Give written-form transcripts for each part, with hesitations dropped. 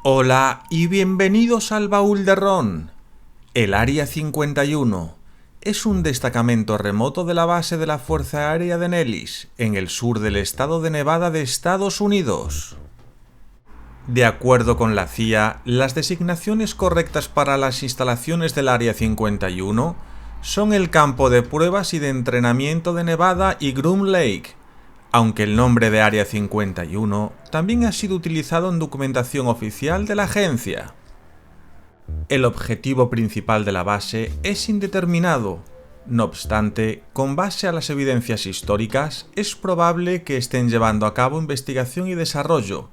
Hola y bienvenidos al Baúl de Ron. El Área 51 es un destacamento remoto de la base de la Fuerza Aérea de Nellis, en el sur del estado de Nevada de Estados Unidos. De acuerdo con la CIA, las designaciones correctas para las instalaciones del Área 51 son el campo de pruebas y de entrenamiento de Nevada y Groom Lake, aunque el nombre de Área 51 también ha sido utilizado en documentación oficial de la agencia. El objetivo principal de la base es indeterminado. No obstante, con base a las evidencias históricas, es probable que estén llevando a cabo investigación y desarrollo,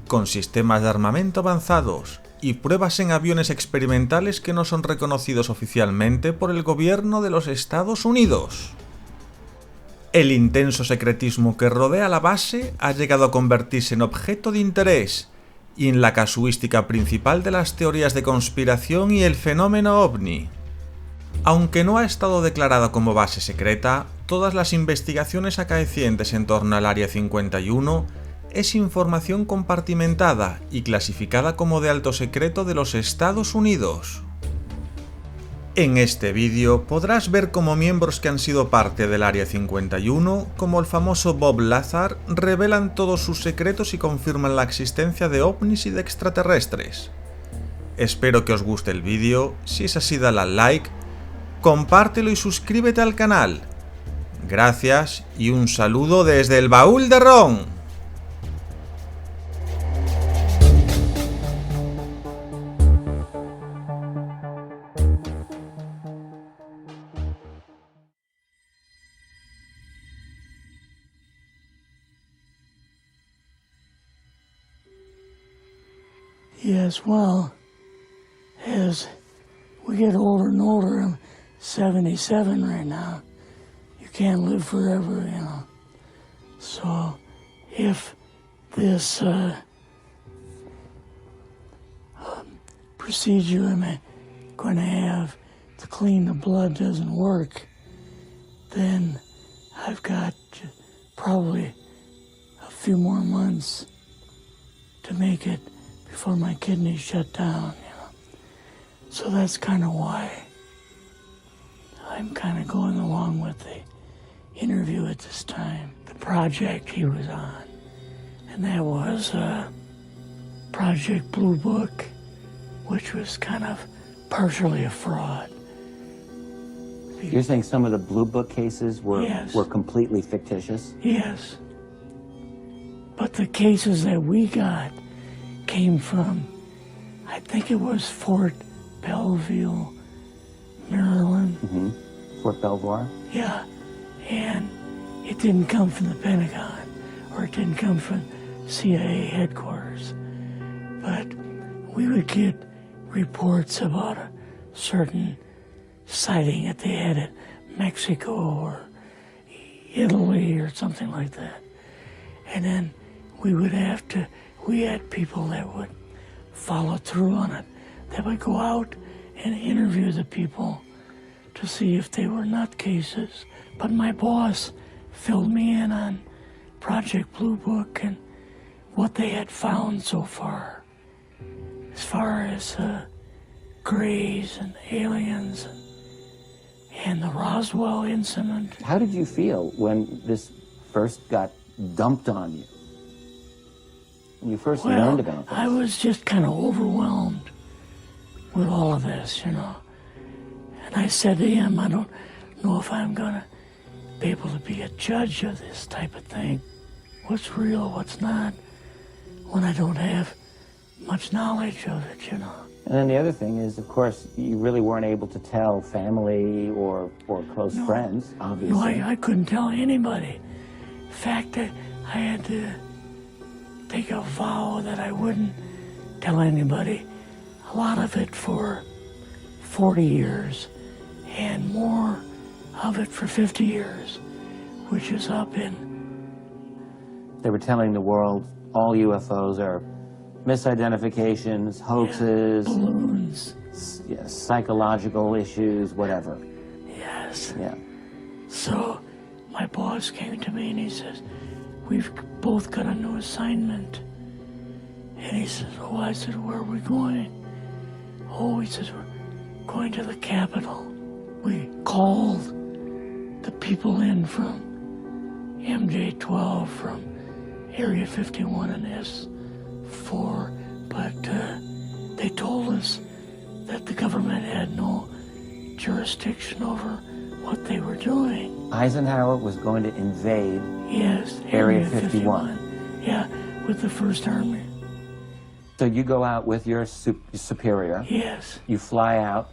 con sistemas de armamento avanzados y pruebas en aviones experimentales que no son reconocidos oficialmente por el gobierno de los Estados Unidos. El intenso secretismo que rodea la base ha llegado a convertirse en objeto de interés y en la casuística principal de las teorías de conspiración y el fenómeno ovni. Aunque no ha estado declarada como base secreta, todas las investigaciones acaecientes en torno al Área 51 es información compartimentada y clasificada como de alto secreto de los Estados Unidos. En este vídeo podrás ver cómo miembros que han sido parte del Área 51, como el famoso Bob Lazar, revelan todos sus secretos y confirman la existencia de ovnis y de extraterrestres. Espero que os guste el vídeo. Si es así, dale al like, compártelo y suscríbete al canal. Gracias y un saludo desde el Baúl de Ron. Yes, well, as we get older and older, I'm 77 right now. You can't live forever, you know. So, if this procedure I'm going to have to clean the blood doesn't work, then I've got probably a few more months to make it before my kidneys shut down, you know. So that's kind of why I'm kind of going along with the interview at this time. The project he was on, and that was Project Blue Book, which was kind of partially a fraud. You're saying some of the Blue Book cases were, Yes. were completely fictitious? Yes. But the cases that we got came from, I think it was Fort Belvoir, Maryland. Mm-hmm. Fort Belvoir? Yeah, and it didn't come from the Pentagon, or it didn't come from CIA headquarters. But we would get reports about a certain sighting that they had in Mexico or Italy or something like that. And then we had people that would follow through on it, that would go out and interview the people to see if they were nutcases. But my boss filled me in on Project Blue Book and what they had found so far, as far as grays and aliens and the Roswell incident. How did you feel when this first got dumped on you? When you first learned about this? I was just kind of overwhelmed with all of this, you know. And I said to him, I don't know if I'm going to be able to be a judge of this type of thing. What's real, what's not, when I don't have much knowledge of it, you know. And then the other thing is, of course, you really weren't able to tell family or close friends, obviously. No, I couldn't tell anybody. In fact, I had to take a vow that I wouldn't tell anybody. A lot of it for 40 years, and more of it for 50 years, which is up in... They were telling the world all UFOs are misidentifications, hoaxes, balloons. Psychological issues, whatever. Yes. Yeah. So my boss boss came to me and he says, we've both got a new assignment. And he says, oh, I said, where are we going? Oh, he says, we're going to the Capitol. We called the people in from MJ-12, from Area 51 and S4, but they told us that the government had no jurisdiction over what they were doing. Eisenhower was going to invade Yes, Area 51. Yeah, with the First Army. So you go out with your superior. Yes. You fly out.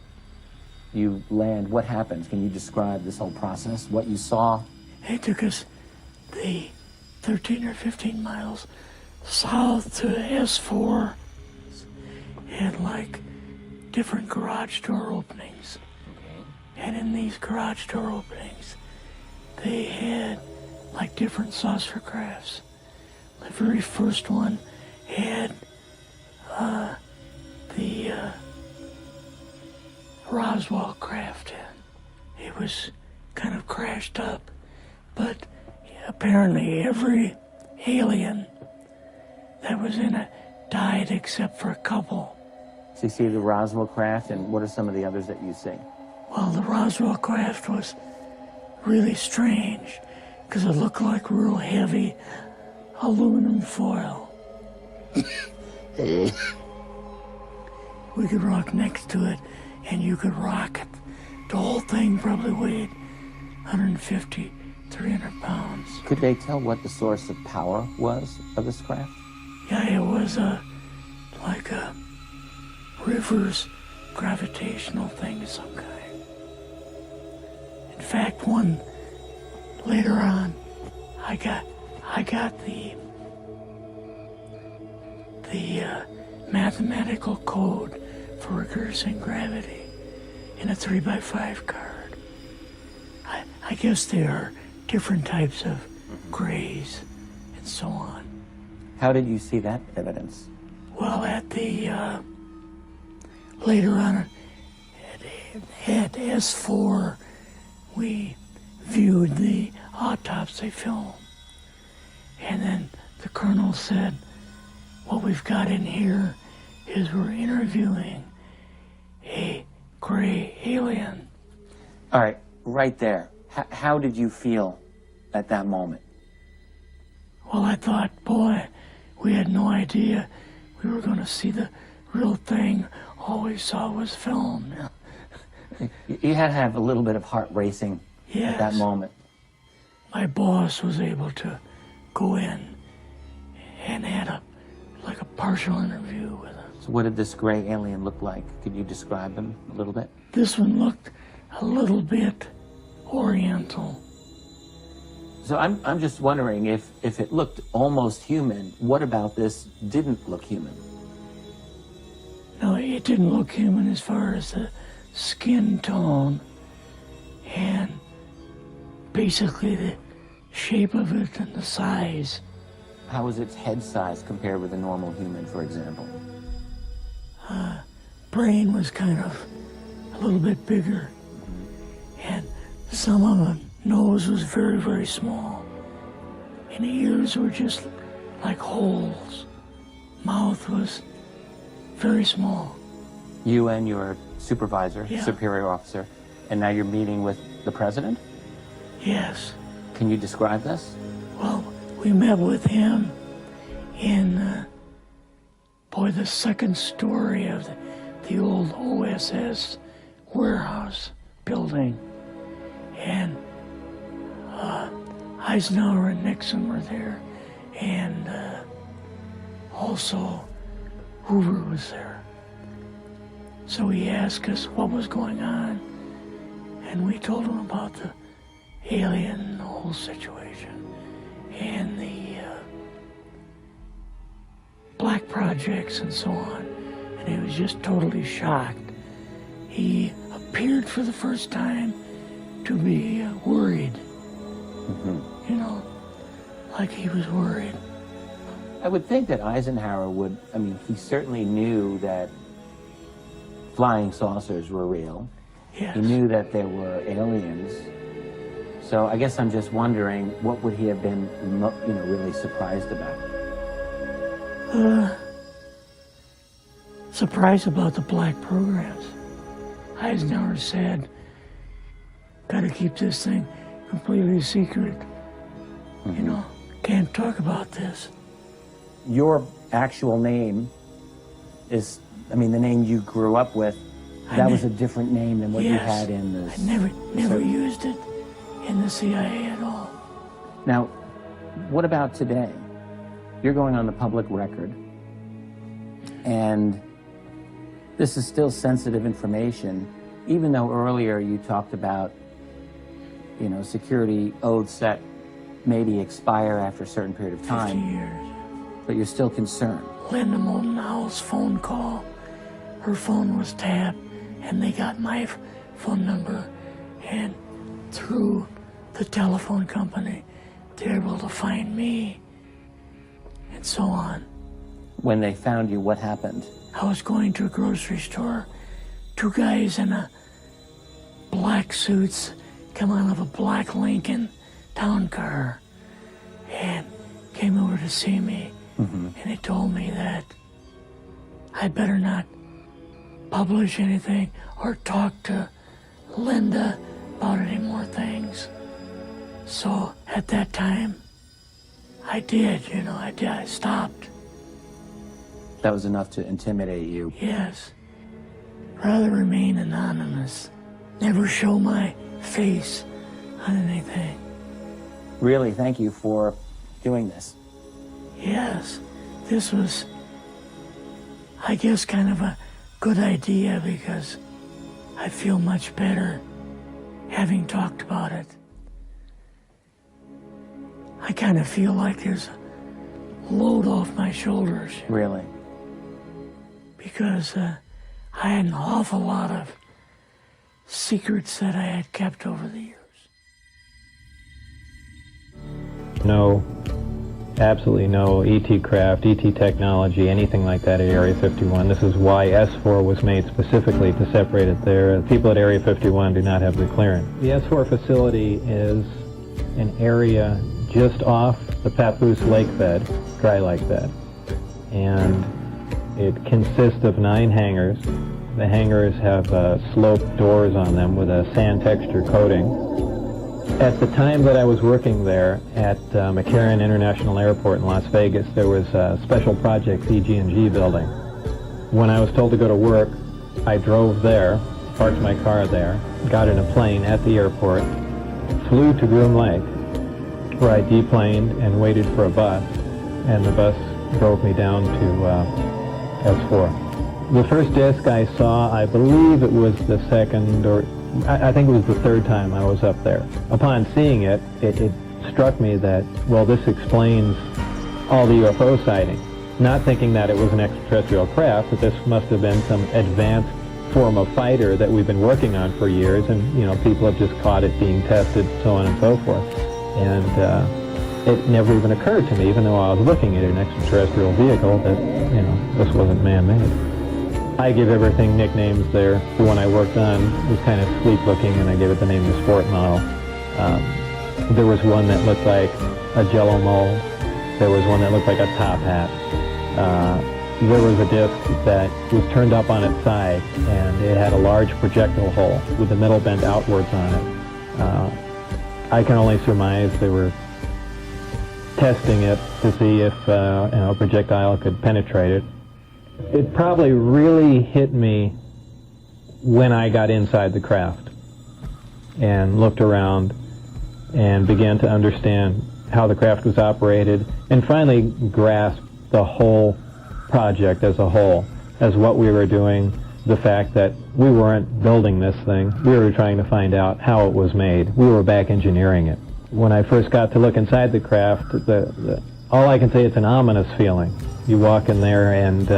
You land. What happens? Can you describe this whole process? What you saw? They took us the 13 or 15 miles south to S4 and like different garage door openings. And in these garage door openings, they had like different saucer crafts. The very first one had the Roswell craft in. It was kind of crashed up, but apparently every alien that was in it died except for a couple. So you see the Roswell craft, and what are some of the others that you see? Well, the Roswell craft was really strange because it looked like real heavy aluminum foil. We could rock next to it, and you could rock it. The whole thing probably weighed 150, 300 pounds. Could they tell what the source of power was of this craft? Yeah, it was like a reverse gravitational thing of some kind. In fact, one later on, I got the mathematical code for reversing gravity in a 3x5 card. I guess there are different types of grays and so on. How did you see that evidence? Well, at the later on at S4, we viewed the autopsy film, and then the colonel said, what we've got in here is we're interviewing a gray alien. All right, right there. How did you feel at that moment? Well, I thought, boy, we had no idea we were going to see the real thing. All we saw was film. You had to have a little bit of heart racing Yes. at that moment. My boss was able to go in and had a partial interview with him. So what did this gray alien look like? Could you describe him a little bit? This one looked a little bit oriental. So I'm just wondering if it looked almost human, what about this didn't look human? No, it didn't look human as far as the skin tone and basically the shape of it and the size. How was its head size compared with a normal human, for example? Brain was kind of a little bit bigger, and some of the nose was very, very small, and the ears were just like holes. Mouth was very small. You and your supervisor, Yeah. superior officer, and now you're meeting with the president? Yes. Can you describe this? Well, we met with him in, the second story of the old OSS warehouse building. And Eisenhower and Nixon were there, and also Hoover was there. So he asked us what was going on, and we told him about the alien and the whole situation, and the black projects and so on, and he was just totally shocked. He appeared for the first time to be worried. You know, like he was worried. I would think that Eisenhower would, he certainly knew that flying saucers were real. Yes. He knew that there were aliens. So I guess I'm just wondering, what would he have been, really surprised about? Surprised about the black programs. Eisenhower said, gotta keep this thing completely secret. Can't talk about this. Your actual name is, the name you grew up with, that was a different name than what you had in the... I never used it in the CIA at all. Now, what about today? You're going on the public record, and this is still sensitive information, even though earlier you talked about, security oaths that maybe expire after a certain period of time. 50 years. But you're still concerned. Linda Moulton Howell's phone call, her phone was tapped, and they got my phone number, and through the telephone company, they're able to find me, and so on. When they found you, what happened? I was going to a grocery store. Two guys in black suits come out of a black Lincoln town car and came over to see me. And they told me that I'd better not publish anything or talk to Linda about any more things. So at that time, I did, I stopped. That was enough to intimidate you? Yes. Rather remain anonymous. Never show my face on anything. Really, thank you for doing this. Yes, this was, I guess, kind of a good idea because I feel much better having talked about it. I kind of feel like there's a load off my shoulders. Really? Because I had an awful lot of secrets that I had kept over the years. No, absolutely no ET craft, ET technology, anything like that at Area 51. This is why S4 was made specifically to separate it there. People at Area 51 do not have the clearance. The S4 facility is an area just off the Papoose lake bed, dry lake bed. And it consists of 9 hangars. The hangars have sloped doors on them with a sand texture coating. At the time that I was working there at McCarran International Airport in Las Vegas, there was a special projects EG&G building. When I was told to go to work, I drove there, parked my car there, got in a plane at the airport, flew to Groom Lake, where I deplaned and waited for a bus, and the bus drove me down to S4. The first disc I saw, I believe it was the second, or I think it was the third time I was up there. Upon seeing it, it struck me that, well, this explains all the UFO sightings. Not thinking that it was an extraterrestrial craft, that this must have been some advanced form of fighter that we've been working on for years, and people have just caught it being tested, so on and so forth. And it never even occurred to me, even though I was looking at an extraterrestrial vehicle, that this wasn't man-made. I give everything nicknames there. The one I worked on was kind of sleek-looking, and I gave it the name the Sport Model. There was one that looked like a Jello mold. There was one that looked like a top hat. There was a disc that was turned up on its side, and it had a large projectile hole with the middle bent outwards on it. I can only surmise they were testing it to see if a projectile could penetrate it. It probably really hit me when I got inside the craft and looked around and began to understand how the craft was operated, and finally grasped the whole project as a whole, as what we were doing, the fact that we weren't building this thing, we were trying to find out how it was made. We were back engineering it. When I first got to look inside the craft, all I can say, it's an ominous feeling. You walk in there and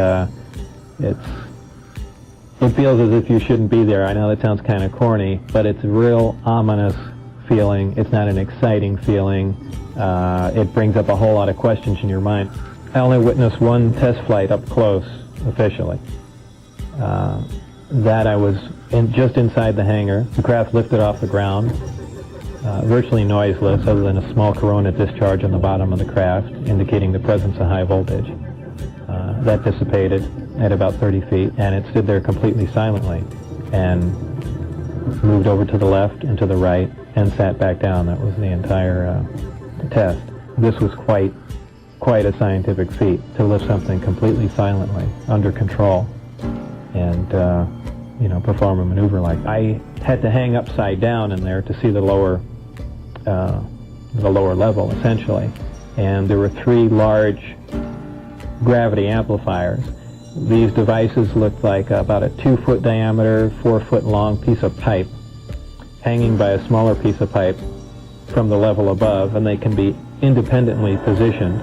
it feels as if you shouldn't be there. I know that sounds kind of corny, but it's a real ominous feeling. It's not an exciting feeling. It brings up a whole lot of questions in your mind. I only witnessed one test flight up close, officially. That I was just inside the hangar. The craft lifted off the ground. virtually noiseless other than a small corona discharge on the bottom of the craft indicating the presence of high voltage. That dissipated at about 30 feet, and it stood there completely silently and moved over to the left and to the right and sat back down. That was the entire test. This was quite a scientific feat, to lift something completely silently, under control, and perform a maneuver like that. I had to hang upside down in there to see the lower level, essentially, and there were 3 large gravity amplifiers. These devices looked like about a 2-foot diameter, 4-foot long piece of pipe hanging by a smaller piece of pipe from the level above, and they can be independently positioned,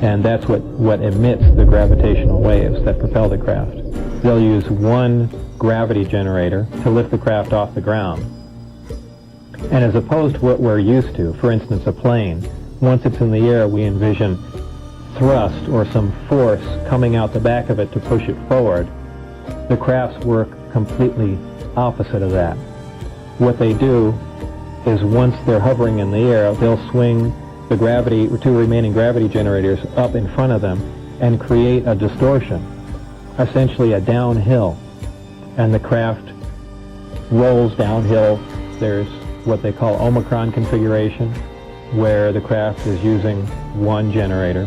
and that's what emits the gravitational waves that propel the craft. They'll use one gravity generator to lift the craft off the ground. And as opposed to what we're used to, for instance a plane, once it's in the air we envision thrust or some force coming out the back of it to push it forward. The crafts work completely opposite of that. What they do is once they're hovering in the air, they'll swing the 2 remaining gravity generators up in front of them and create a distortion, essentially a downhill, and the craft rolls downhill. There's what they call Omicron configuration, where the craft is using one generator,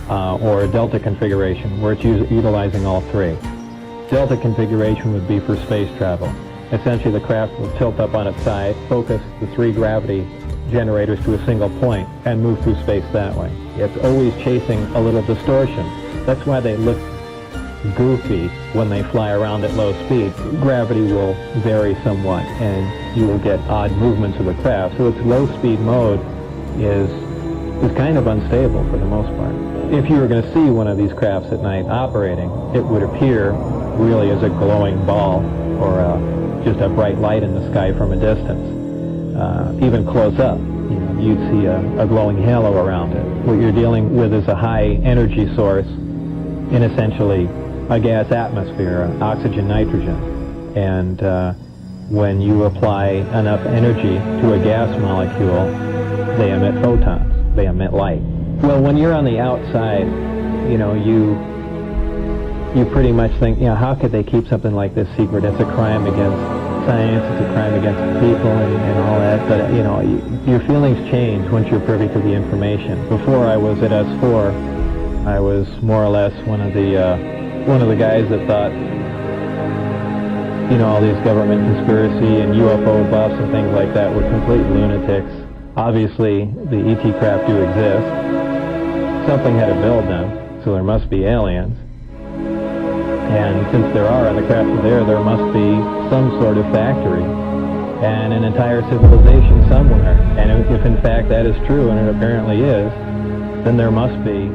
or Delta configuration, where it's utilizing all 3. Delta configuration would be for space travel. Essentially, the craft will tilt up on its side, focus the 3 gravity generators to a single point, and move through space that way. It's always chasing a little distortion. That's why they look goofy when they fly around at low speed. Gravity will vary somewhat, and you will get odd movements of the craft. So its low-speed mode is kind of unstable for the most part. If you were going to see one of these crafts at night operating, it would appear really as a glowing ball or just a bright light in the sky from a distance. Even close up, you'd see a glowing halo around it. What you're dealing with is a high energy source in essentially a gas atmosphere, oxygen, nitrogen. And when you apply enough energy to a gas molecule, they emit photons, they emit light. Well, when you're on the outside, you pretty much think, how could they keep something like this secret? It's a crime against science, it's a crime against people and all that. But, your feelings change once you're privy to the information. Before I was at S4, I was more or less one of the guys that thought, all these government conspiracy and UFO buffs and things like that were complete lunatics. Obviously, the ET craft do exist. Something had to build them, so there must be aliens. And since there are, and the craft are there must be some sort of factory and an entire civilization somewhere. And if in fact that is true, and it apparently is, then there must be